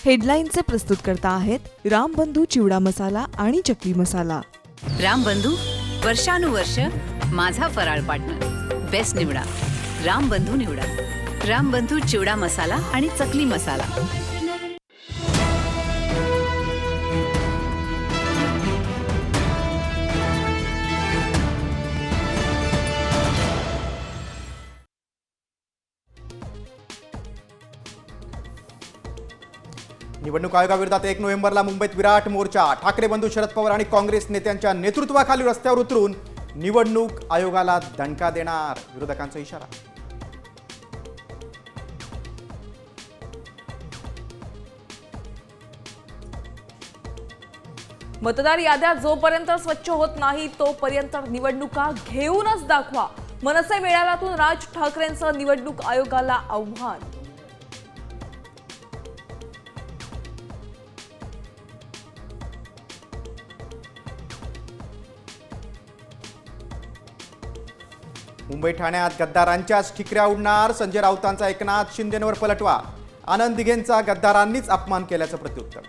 हेडलाईनचे प्रस्तुतकर्ता आहेत रामबंधू चिवडा मसाला आणि चकली मसाला। रामबंधू वर्षानुवर्ष माझा फराळ पार्टनर, बेस्ट निवडा, रामबंधू निवडा, रामबंधू चिवडा मसाला आणि चकली मसाला। निवडणूक आयोगाविरोधात 1 नोव्हेंबरला मुंबईत विराट मोर्चा। ठाकरे बंधू शरद पवार आणि काँग्रेस नेत्यांच्या नेतृत्वाखाली रस्त्यावर उतरून निवडणूक आयोगाला दणका देणार, विरोधकांचा इशारा। मतदार याद्या जोपर्यंत स्वच्छ होत नाही तोपर्यंत निवडणुका घेऊनच दाखवा, मनसे मेळाव्यातून राज ठाकरेंचं निवडणूक आयोगाला आव्हान। मुंबई ठाण्यात गद्दारांच्याच ठिकऱ्या उडणार, संजय राऊतांचा एकनाथ शिंदेंवर पलटवार, आनंद दिघेंचा गद्दारांनीच अपमान केल्याचं प्रत्युत्तर।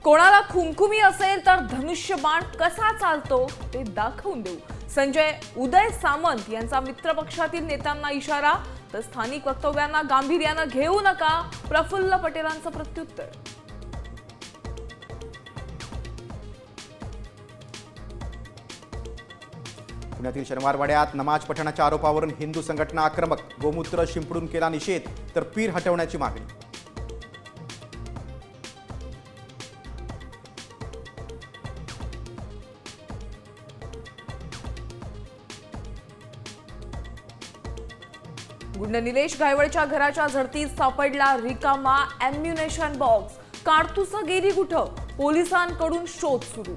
कोणाला खुमखुमी असेल तर धनुष्यबाण कसा चालतो ते दाखवून देऊ, संजय उदय सामंत यांचा मित्रपक्षातील नेत्यांना इशारा, तर स्थानिक वक्तव्यांना गांभीर्यानं घेऊ नका, प्रफुल्ल पटेलांचं प्रत्युत्तर। पुण्यातील शनिवारवाड्यात नमाज पठणाच्या आरोपावरून हिंदू संघटना आक्रमक, गोमूत्र शिंपडून केला निषेध, तर पीर हटवण्याची मागणी। गुंड निलेश गायवळच्या घराच्या झडतीत सापडला रिकामा अॅम्युनेशन बॉक्स, कारतूस गेली कुठं, पोलिसांकडून शोध सुरू।